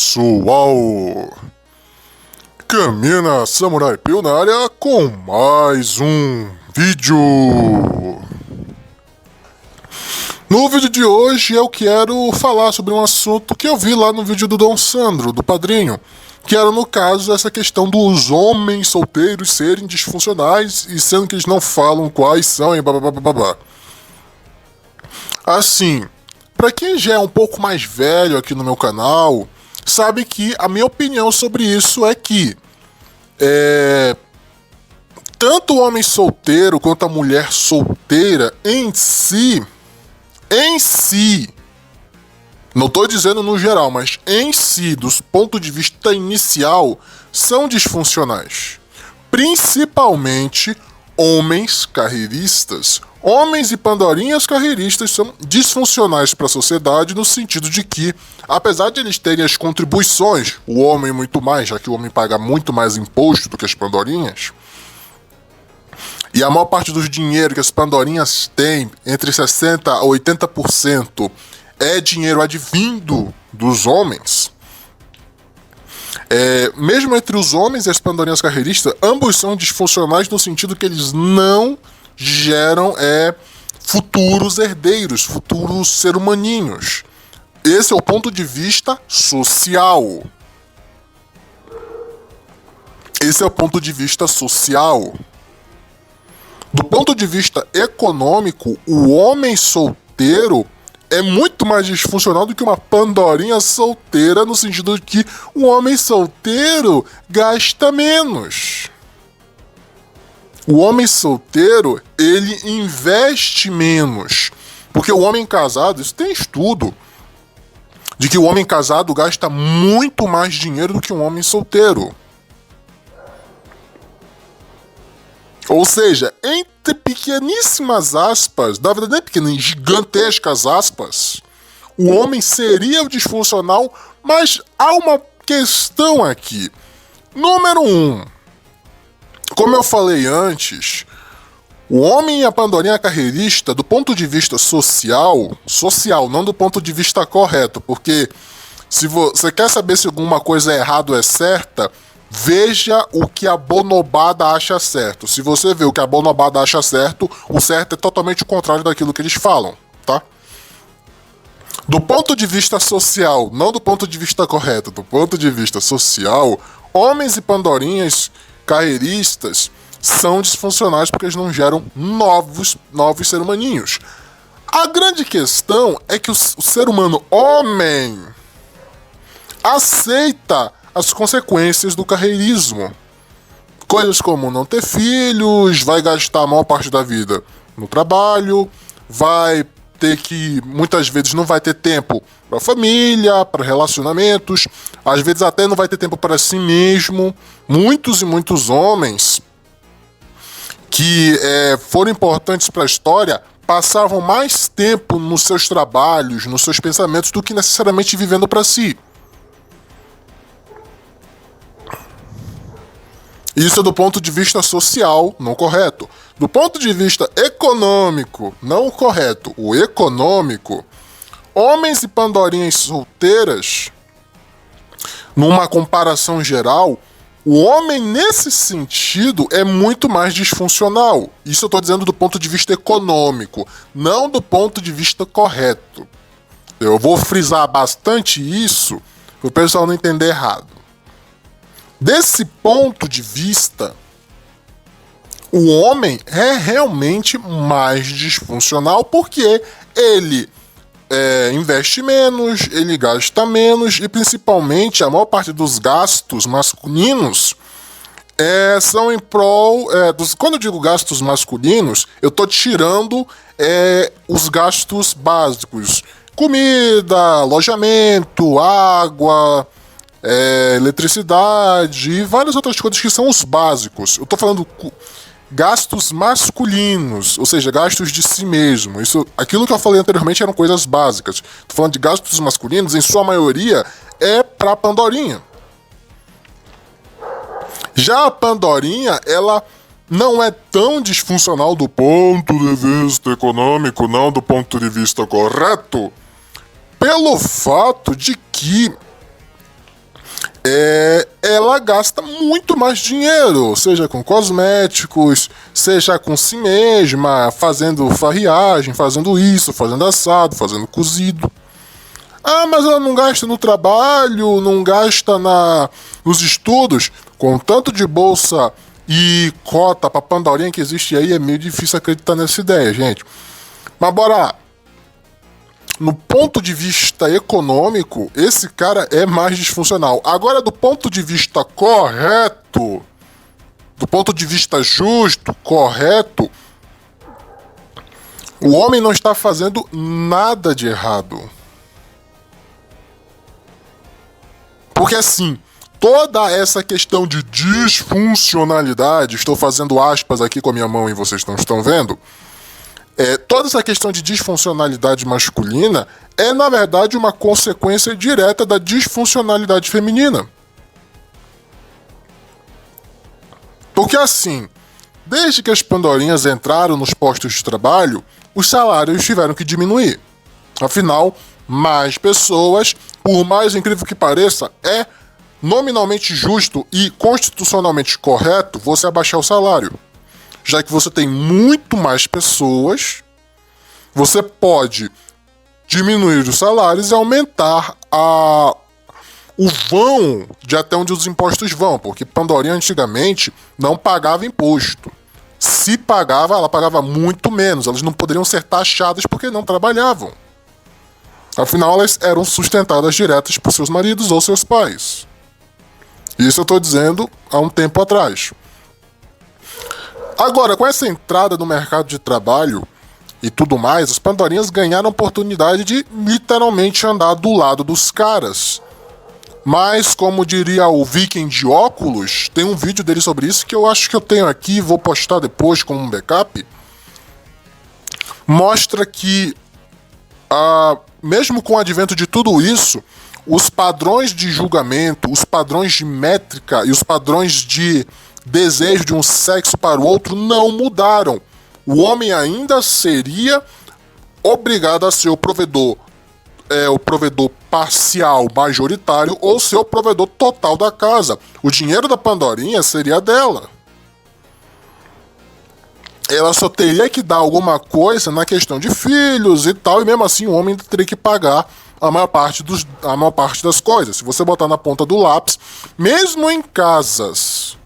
pessoal, Camina Samurai Pio na área com mais um vídeo. No vídeo de hoje eu quero falar sobre um assunto que eu vi lá no vídeo do Dom Sandro, do Padrinho, que era no caso essa questão dos homens solteiros serem disfuncionais e sendo que eles não falam quais são e babá. Assim, pra quem já é um pouco mais velho aqui no meu canal, sabe que a minha opinião sobre isso é que tanto o homem solteiro quanto a mulher solteira em si, não tô dizendo no geral, mas em si, dos pontos de vista inicial, são disfuncionais. Principalmente homens carreiristas. Homens e pandorinhas carreiristas são disfuncionais para a sociedade no sentido de que, apesar de eles terem as contribuições, o homem muito mais, já que o homem paga muito mais imposto do que as pandorinhas, e a maior parte dos dinheiro que as pandorinhas têm, entre 60% a 80%, é dinheiro advindo dos homens. Mesmo entre os homens e as pandorinhas carreiristas, ambos são disfuncionais no sentido que eles não geram futuros herdeiros, futuros ser humaninhos. Esse é o ponto de vista social. Do ponto de vista econômico, o homem solteiro é muito mais disfuncional do que uma pandorinha solteira, no sentido de que o homem solteiro gasta menos. O homem solteiro, ele investe menos. Porque o homem casado, isso tem estudo, de que o homem casado gasta muito mais dinheiro do que um homem solteiro. Ou seja, entre pequeníssimas aspas, na verdade nem pequenas, gigantescas aspas, o homem seria o disfuncional, mas há uma questão aqui. Número 1. Como eu falei antes, o homem e a pandorinha carreirista, do ponto de vista social, não do ponto de vista correto, porque se você quer saber se alguma coisa é errada ou é certa, veja o que a bonobada acha certo. Se você vê o que a bonobada acha certo, o certo é totalmente o contrário daquilo que eles falam, tá? Do ponto de vista social, não do ponto de vista correto, do ponto de vista social, homens e pandorinhas carreiristas são disfuncionais porque eles não geram novos seres humaninhos. A grande questão é que o ser humano homem aceita as consequências do carreirismo. Coisas como não ter filhos, vai gastar a maior parte da vida no trabalho, vai ter que, muitas vezes não vai ter tempo para família, para relacionamentos, às vezes até não vai ter tempo para si mesmo. Muitos e muitos homens que foram importantes para a história passavam mais tempo nos seus trabalhos, nos seus pensamentos, do que necessariamente vivendo para si. Isso é do ponto de vista social, não correto. Do ponto de vista econômico, não correto. O econômico, homens e pandorinhas solteiras, numa comparação geral, o homem nesse sentido é muito mais disfuncional. Isso eu estou dizendo do ponto de vista econômico, não do ponto de vista correto. Eu vou frisar bastante isso para o pessoal não entender errado. Desse ponto de vista, o homem é realmente mais disfuncional porque ele investe menos, ele gasta menos e principalmente a maior parte dos gastos masculinos são em prol quando eu digo gastos masculinos, eu estou tirando os gastos básicos: comida, alojamento, água, eletricidade e várias outras coisas que são os básicos. Eu tô falando gastos masculinos, ou seja, gastos de si mesmo. Aquilo que eu falei anteriormente eram coisas básicas. Tô falando de gastos masculinos, em sua maioria, é pra pandorinha. Já a pandorinha, ela não é tão disfuncional do ponto de vista econômico, não do ponto de vista correto, pelo fato de que ela gasta muito mais dinheiro, seja com cosméticos, seja com si mesma, fazendo farriagem, fazendo isso, fazendo assado, fazendo cozido. Ah, mas ela não gasta no trabalho, não gasta nos estudos. Com tanto de bolsa e cota pra pandorinha que existe aí, é meio difícil acreditar nessa ideia, gente. Mas bora lá. No ponto de vista econômico, esse cara é mais disfuncional. Agora, do ponto de vista correto, do ponto de vista justo, correto, o homem não está fazendo nada de errado. Porque assim, toda essa questão de disfuncionalidade, estou fazendo aspas aqui com a minha mão e vocês não estão vendo, toda essa questão de disfuncionalidade masculina é, na verdade, uma consequência direta da disfuncionalidade feminina. Porque assim, desde que as pandorinhas entraram nos postos de trabalho, os salários tiveram que diminuir. Afinal, mais pessoas, por mais incrível que pareça, é nominalmente justo e constitucionalmente correto você abaixar o salário. Já que você tem muito mais pessoas, você pode diminuir os salários e aumentar o vão de até onde os impostos vão, porque Pandorinha antigamente não pagava imposto. Se pagava, ela pagava muito menos, elas não poderiam ser taxadas porque não trabalhavam. Afinal, elas eram sustentadas diretas por seus maridos ou seus pais. Isso eu estou dizendo há um tempo atrás. Agora, com essa entrada no mercado de trabalho e tudo mais, as pandorinhas ganharam a oportunidade de literalmente andar do lado dos caras. Mas, como diria o Viking de óculos, tem um vídeo dele sobre isso que eu acho que eu tenho aqui, vou postar depois como um backup. Mostra que, mesmo com o advento de tudo isso, os padrões de julgamento, os padrões de métrica e os padrões de desejo de um sexo para o outro não mudaram. O homem ainda seria obrigado a ser o provedor parcial majoritário ou ser o provedor total da casa. O dinheiro da pandorinha seria dela. Ela só teria que dar alguma coisa na questão de filhos e tal, e mesmo assim o homem teria que pagar a maior parte das coisas. Se você botar na ponta do lápis, mesmo em casas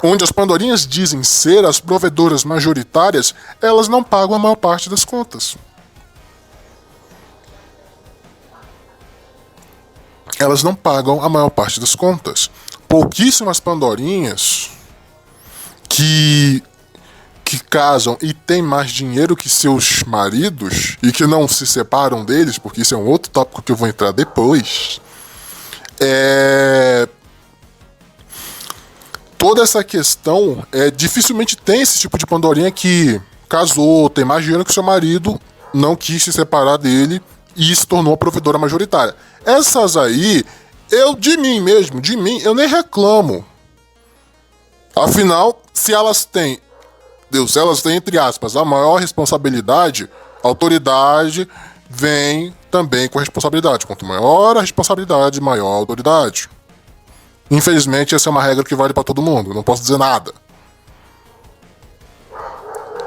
onde as pandorinhas dizem ser as provedoras majoritárias, elas não pagam a maior parte das contas. Elas não pagam a maior parte das contas. Pouquíssimas pandorinhas que casam e têm mais dinheiro que seus maridos e que não se separam deles, porque isso é um outro tópico que eu vou entrar depois. Toda essa questão, dificilmente tem esse tipo de pandorinha que casou, tem mais dinheiro que seu marido, não quis se separar dele e se tornou a provedora majoritária. Essas aí, de mim, eu nem reclamo. Afinal, se elas têm, entre aspas, a maior responsabilidade, a autoridade vem também com responsabilidade. Quanto maior a responsabilidade, maior a autoridade. Infelizmente, essa é uma regra que vale para todo mundo, não posso dizer nada.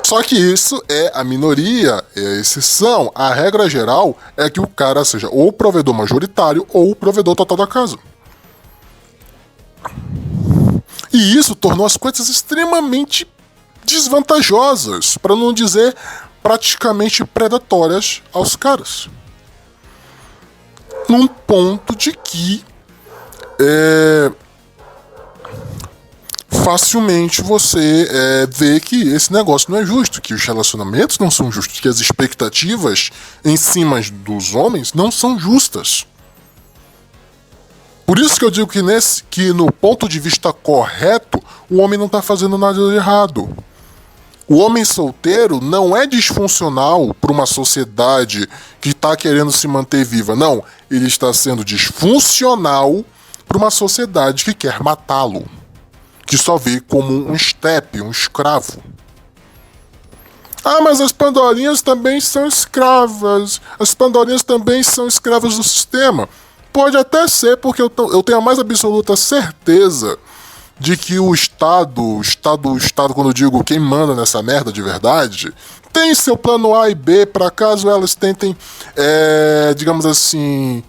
Só que isso é a minoria, é a exceção. A regra geral é que o cara seja ou o provedor majoritário ou o provedor total da casa. E isso tornou as coisas extremamente desvantajosas, para não dizer praticamente predatórias aos caras. Num ponto de que facilmente você vê que esse negócio não é justo, que os relacionamentos não são justos, que as expectativas em cima dos homens não são justas. Por isso que eu digo que no ponto de vista correto, o homem não está fazendo nada de errado. O homem solteiro não é disfuncional para uma sociedade que está querendo se manter viva. Não, ele está sendo disfuncional para uma sociedade que quer matá-lo, que só vê como um estepe, um escravo. Ah, mas as pandorinhas também são escravas. As pandorinhas também são escravas do sistema. pode até ser, porque eu tenho a mais absoluta certeza de que o Estado, quando eu digo quem manda nessa merda de verdade, tem seu plano A e B para caso elas tentem, digamos assim,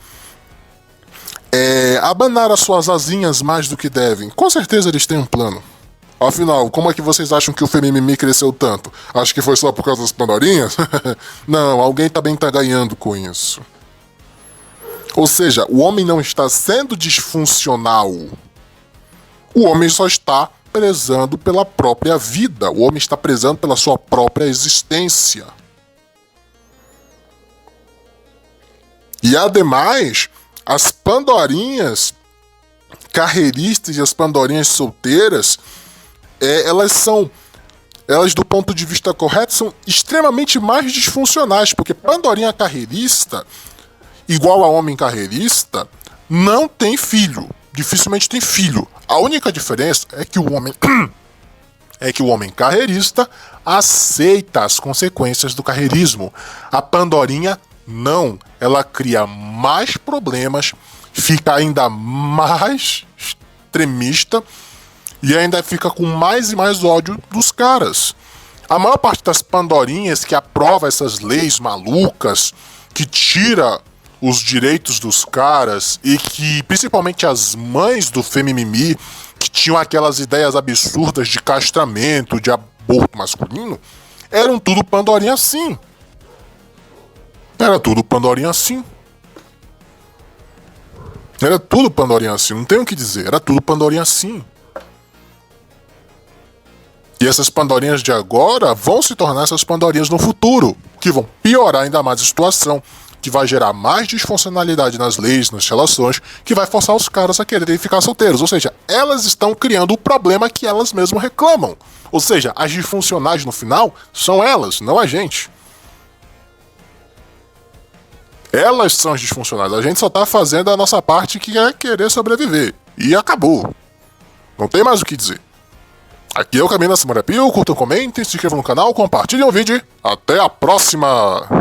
abanar as suas asinhas mais do que devem. Com certeza eles têm um plano. Afinal, como é que vocês acham que o Femimimi cresceu tanto? Acho que foi só por causa das Pandorinhas? Não, alguém também tá ganhando com isso. Ou seja, o homem não está sendo disfuncional. O homem só está prezando pela própria vida. O homem está prezando pela sua própria existência. E ademais, as Pandorinhas carreiristas e as Pandorinhas solteiras, elas do ponto de vista correto, são extremamente mais disfuncionais, porque Pandorinha carreirista, igual a homem carreirista, não tem filho. Dificilmente tem filho. A única diferença é que o homem carreirista aceita as consequências do carreirismo. A Pandorinha não. Ela cria mais problemas, fica ainda mais extremista e ainda fica com mais e mais ódio dos caras. A maior parte das Pandorinhas que aprova essas leis malucas, que tira os direitos dos caras e que, principalmente as mães do Femimimi, que tinham aquelas ideias absurdas de castramento, de aborto masculino, eram tudo Pandorinha assim. Era tudo Pandorinha assim. Era tudo Pandorinha assim, não tenho o que dizer, era tudo Pandorinha assim. E essas Pandorinhas de agora vão se tornar essas Pandorinhas no futuro, que vão piorar ainda mais a situação, que vai gerar mais disfuncionalidade nas leis, nas relações, que vai forçar os caras a quererem ficar solteiros. Ou seja, elas estão criando o problema que elas mesmas reclamam. Ou seja, as disfuncionais no final são elas, não a gente. Elas são as disfuncionais. A gente só tá fazendo a nossa parte, que é querer sobreviver. E acabou. Não tem mais o que dizer. Aqui é o Caminho da Samara Pio. Curtam, comentem, se inscrevam no canal, compartilhem o vídeo. Até a próxima!